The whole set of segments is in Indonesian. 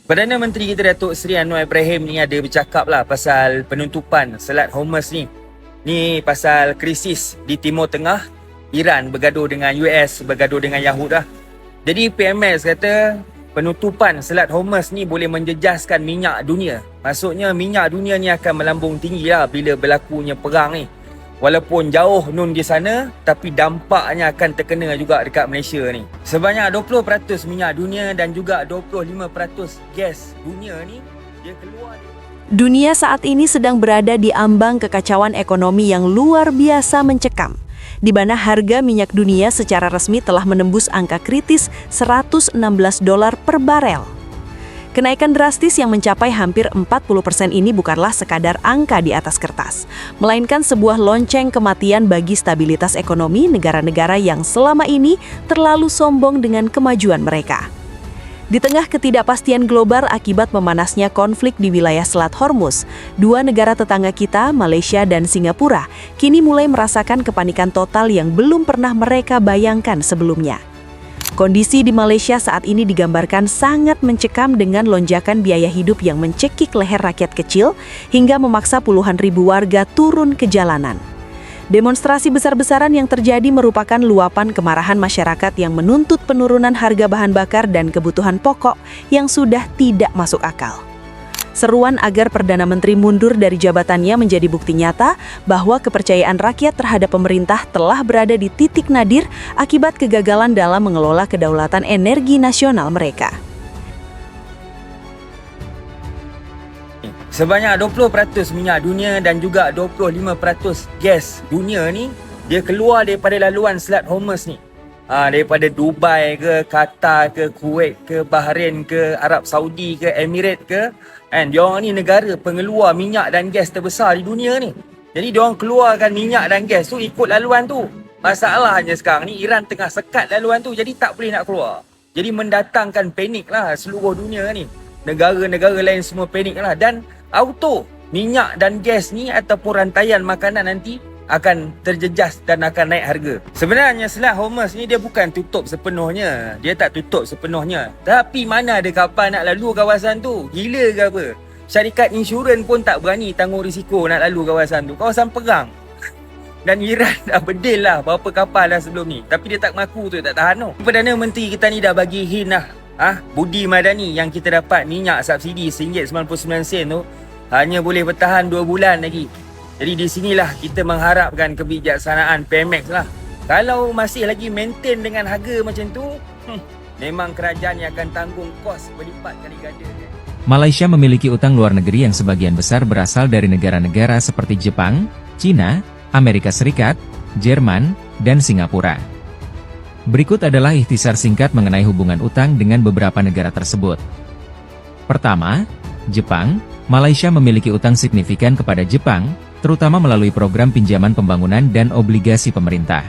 Perdana Menteri kita Datuk Seri Anwar Ibrahim ni ada bercakap lah pasal penutupan Selat Hormuz ni. Ni pasal krisis di Timur Tengah, Iran bergaduh dengan US, bergaduh dengan Yahud lah. Jadi PMS kata penutupan Selat Hormuz ni boleh menjejaskan minyak dunia. Maksudnya minyak dunia ni akan melambung tinggi lah bila berlakunya perang ni. Walaupun jauh nun di sana, tapi dampaknya akan terkena juga dekat Malaysia ni. Sebanyak 20% minyak dunia dan juga 25% gas dunia ni dia keluar dari... Dunia saat ini sedang berada di ambang kekacauan ekonomi yang luar biasa mencekam, di mana harga minyak dunia secara resmi telah menembus angka kritis $116 per barel. Kenaikan drastis yang mencapai hampir 40% ini bukanlah sekadar angka di atas kertas, melainkan sebuah lonceng kematian bagi stabilitas ekonomi negara-negara yang selama ini terlalu sombong dengan kemajuan mereka. Di tengah ketidakpastian global akibat memanasnya konflik di wilayah Selat Hormuz, dua negara tetangga kita, Malaysia dan Singapura, kini mulai merasakan kepanikan total yang belum pernah mereka bayangkan sebelumnya. Kondisi di Malaysia saat ini digambarkan sangat mencekam dengan lonjakan biaya hidup yang mencekik leher rakyat kecil hingga memaksa puluhan ribu warga turun ke jalanan. Demonstrasi besar-besaran yang terjadi merupakan luapan kemarahan masyarakat yang menuntut penurunan harga bahan bakar dan kebutuhan pokok yang sudah tidak masuk akal. Seruan agar Perdana Menteri mundur dari jabatannya menjadi bukti nyata bahwa kepercayaan rakyat terhadap pemerintah telah berada di titik nadir akibat kegagalan dalam mengelola kedaulatan energi nasional mereka. Sebanyak 20% minyak dunia dan juga 25% gas dunia ni dia keluar daripada laluan Selat Hormuz ni. Daripada Dubai ke, Qatar ke, Kuwait ke, Bahrain ke, Arab Saudi ke, Emirat ke, kan diorang ni negara pengeluar minyak dan gas terbesar di dunia ni. Jadi diorang keluarkan minyak dan gas tu ikut laluan tu. Masalahnya sekarang ni Iran tengah sekat laluan tu, jadi tak boleh nak keluar. Jadi mendatangkan panik lah seluruh dunia ni. Negara-negara lain semua panik lah, dan auto minyak dan gas ni ataupun rantaian makanan nanti akan terjejas dan akan naik harga. Sebenarnya Selat Hormuz ni dia bukan tutup sepenuhnya. Dia tak tutup sepenuhnya. Tapi mana ada kapal nak lalu kawasan tu? Gila ke apa? Syarikat insurans pun tak berani tanggung risiko nak lalu kawasan tu. Kawasan perang. Dan Iran dah bedil lah berapa kapal dah sebelum ni. Tapi dia tak mengaku tu, tak tahan tu. Perdana Menteri kita ni dah bagi hint lah. Budi Madani yang kita dapat minyak subsidi RM1.99 tu hanya boleh bertahan 2 bulan lagi. Jadi di sinilah kita mengharapkan kebijaksanaan Pemex lah. Kalau masih lagi maintain dengan harga macam tu, memang kerajaan yang akan tanggung kos berlipat kali ganda. Malaysia memiliki utang luar negeri yang sebagian besar berasal dari negara-negara seperti Jepang, China, Amerika Serikat, Jerman, dan Singapura. Berikut adalah ikhtisar singkat mengenai hubungan utang dengan beberapa negara tersebut. Pertama, Jepang. Malaysia memiliki utang signifikan kepada Jepang, terutama melalui program pinjaman pembangunan dan obligasi pemerintah.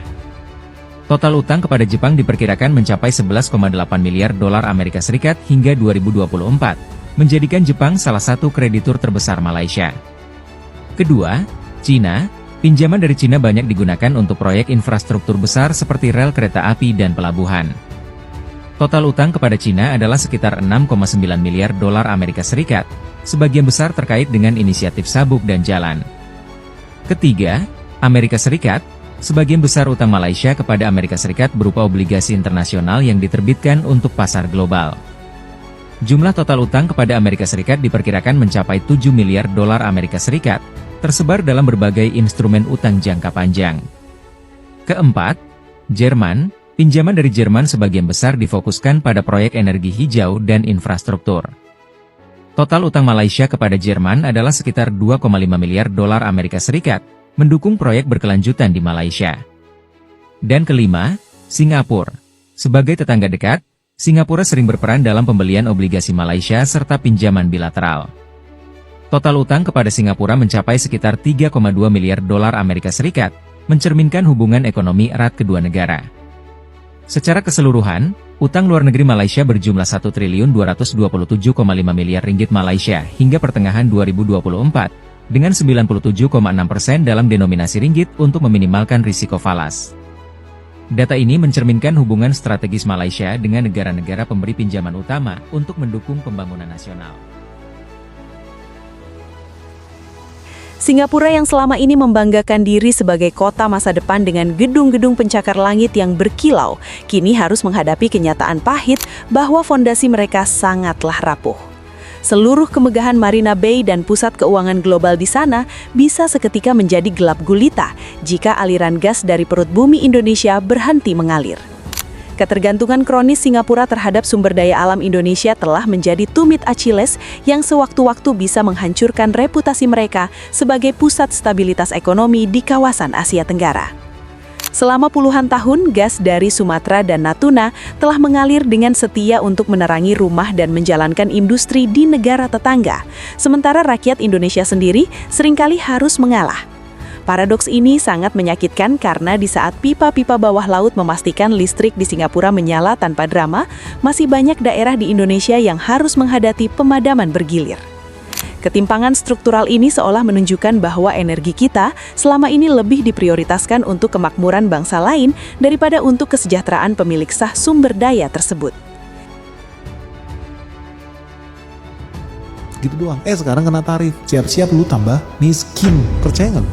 Total utang kepada Jepang diperkirakan mencapai 11,8 miliar dolar Amerika Serikat hingga 2024, menjadikan Jepang salah satu kreditur terbesar Malaysia. Kedua, Cina. Pinjaman dari Cina banyak digunakan untuk proyek infrastruktur besar seperti rel kereta api dan pelabuhan. Total utang kepada Cina adalah sekitar 6,9 miliar dolar Amerika Serikat, sebagian besar terkait dengan inisiatif sabuk dan jalan. Ketiga, Amerika Serikat. Sebagian besar utang Malaysia kepada Amerika Serikat berupa obligasi internasional yang diterbitkan untuk pasar global. Jumlah total utang kepada Amerika Serikat diperkirakan mencapai 7 miliar dolar Amerika Serikat, tersebar dalam berbagai instrumen utang jangka panjang. Keempat, Jerman. Pinjaman dari Jerman sebagian besar difokuskan pada proyek energi hijau dan infrastruktur. Total utang Malaysia kepada Jerman adalah sekitar 2,5 miliar dolar Amerika Serikat, mendukung proyek berkelanjutan di Malaysia. Dan kelima, Singapura. Sebagai tetangga dekat, Singapura sering berperan dalam pembelian obligasi Malaysia serta pinjaman bilateral. Total utang kepada Singapura mencapai sekitar 3,2 miliar dolar Amerika Serikat, mencerminkan hubungan ekonomi erat kedua negara. Secara keseluruhan, utang luar negeri Malaysia berjumlah 1.227,5 miliar ringgit Malaysia hingga pertengahan 2024, dengan 97,6% dalam denominasi ringgit untuk meminimalkan risiko falas. Data ini mencerminkan hubungan strategis Malaysia dengan negara-negara pemberi pinjaman utama untuk mendukung pembangunan nasional. Singapura yang selama ini membanggakan diri sebagai kota masa depan dengan gedung-gedung pencakar langit yang berkilau, kini harus menghadapi kenyataan pahit bahwa fondasi mereka sangatlah rapuh. Seluruh kemegahan Marina Bay dan pusat keuangan global di sana bisa seketika menjadi gelap gulita jika aliran gas dari perut bumi Indonesia berhenti mengalir. Ketergantungan kronis Singapura terhadap sumber daya alam Indonesia telah menjadi tumit Achilles yang sewaktu-waktu bisa menghancurkan reputasi mereka sebagai pusat stabilitas ekonomi di kawasan Asia Tenggara. Selama puluhan tahun, gas dari Sumatera dan Natuna telah mengalir dengan setia untuk menerangi rumah dan menjalankan industri di negara tetangga, sementara rakyat Indonesia sendiri seringkali harus mengalah. Paradoks ini sangat menyakitkan karena di saat pipa-pipa bawah laut memastikan listrik di Singapura menyala tanpa drama, masih banyak daerah di Indonesia yang harus menghadapi pemadaman bergilir. Ketimpangan struktural ini seolah menunjukkan bahwa energi kita selama ini lebih diprioritaskan untuk kemakmuran bangsa lain daripada untuk kesejahteraan pemilik sah sumber daya tersebut. Gitu doang. Sekarang kena tarif. Siap-siap lu tambah miskin. Percaya nggak lu?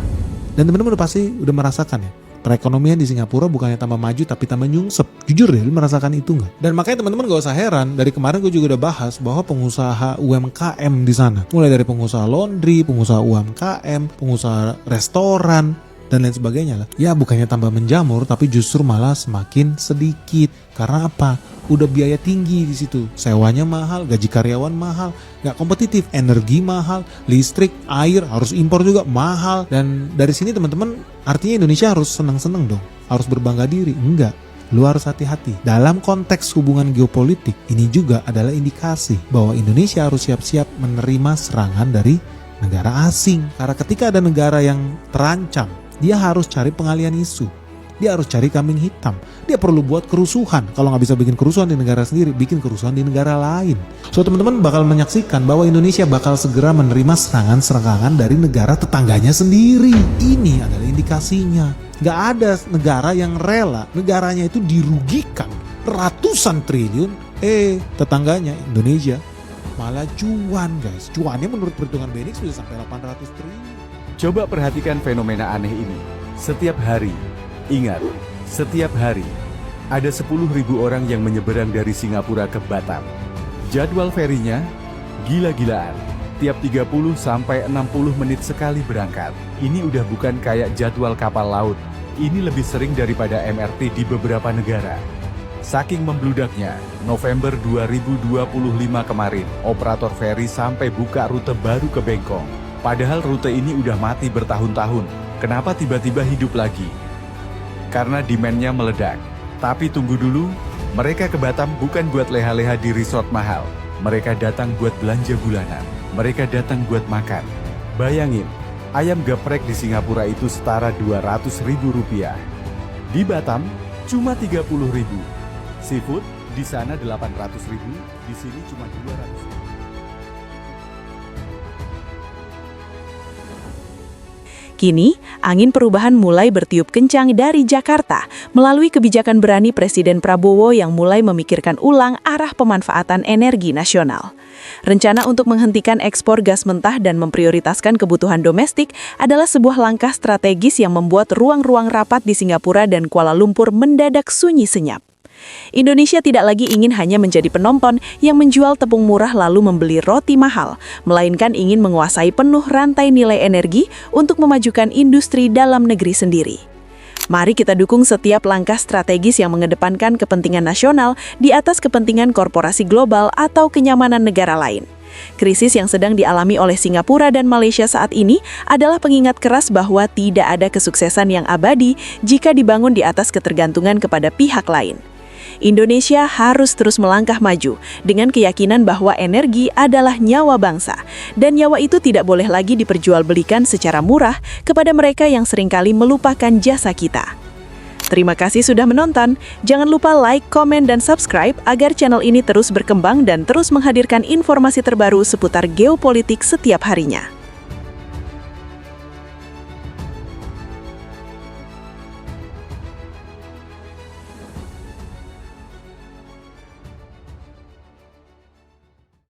Dan teman-teman udah merasakan ya. Perekonomian di Singapura bukannya tambah maju tapi tambah nyungsep. Jujur deh, lu merasakan itu nggak? Dan makanya teman-teman gak usah heran, dari kemarin gue juga udah bahas bahwa pengusaha UMKM di sana, mulai dari pengusaha laundry, pengusaha UMKM, pengusaha restoran, dan lain sebagainya lah. Ya bukannya tambah menjamur, tapi justru malah semakin sedikit. Karena apa? Udah biaya tinggi di situ. Sewanya mahal, gaji karyawan mahal, nggak kompetitif, energi mahal, listrik, air harus impor juga mahal. Dan dari sini teman-teman, artinya Indonesia harus senang-senang dong, harus berbangga diri. Enggak, lu harus hati-hati. Dalam konteks hubungan geopolitik, ini juga adalah indikasi bahwa Indonesia harus siap-siap menerima serangan dari negara asing. Karena ketika ada negara yang terancam, dia harus cari pengalian isu. Dia harus cari kambing hitam. Dia perlu buat kerusuhan. Kalau nggak bisa bikin kerusuhan di negara sendiri, bikin kerusuhan di negara lain. So teman-teman bakal menyaksikan bahwa Indonesia bakal segera menerima serangan-serangan dari negara tetangganya sendiri. Ini adalah indikasinya. Nggak ada negara yang rela negaranya itu dirugikan ratusan triliun. Tetangganya Indonesia malah cuan guys. Cuannya menurut perhitungan BNX bisa sampai 800 triliun. Coba perhatikan fenomena aneh ini. Setiap hari, ingat, setiap hari, ada 10.000 orang yang menyeberang dari Singapura ke Batam. Jadwal ferinya gila-gilaan. Tiap 30 sampai 60 menit sekali berangkat. Ini udah bukan kayak jadwal kapal laut. Ini lebih sering daripada MRT di beberapa negara. Saking membludaknya, November 2025 kemarin, operator feri sampai buka rute baru ke Bengkong. Padahal rute ini udah mati bertahun-tahun. Kenapa tiba-tiba hidup lagi? Karena demand-nya meledak. Tapi tunggu dulu, mereka ke Batam bukan buat leha-leha di resort mahal. Mereka datang buat belanja bulanan. Mereka datang buat makan. Bayangin, ayam geprek di Singapura itu setara Rp200.000. Di Batam, cuma Rp30.000. Seafood, di sana Rp800.000, di sini cuma Rp200.000. Kini, angin perubahan mulai bertiup kencang dari Jakarta melalui kebijakan berani Presiden Prabowo yang mulai memikirkan ulang arah pemanfaatan energi nasional. Rencana untuk menghentikan ekspor gas mentah dan memprioritaskan kebutuhan domestik adalah sebuah langkah strategis yang membuat ruang-ruang rapat di Singapura dan Kuala Lumpur mendadak sunyi senyap. Indonesia tidak lagi ingin hanya menjadi penonton yang menjual tepung murah lalu membeli roti mahal, melainkan ingin menguasai penuh rantai nilai energi untuk memajukan industri dalam negeri sendiri. Mari kita dukung setiap langkah strategis yang mengedepankan kepentingan nasional di atas kepentingan korporasi global atau kenyamanan negara lain. Krisis yang sedang dialami oleh Singapura dan Malaysia saat ini adalah pengingat keras bahwa tidak ada kesuksesan yang abadi jika dibangun di atas ketergantungan kepada pihak lain. Indonesia harus terus melangkah maju dengan keyakinan bahwa energi adalah nyawa bangsa dan nyawa itu tidak boleh lagi diperjualbelikan secara murah kepada mereka yang seringkali melupakan jasa kita. Terima kasih sudah menonton. Jangan lupa like, komen, dan subscribe agar channel ini terus berkembang dan terus menghadirkan informasi terbaru seputar geopolitik setiap harinya.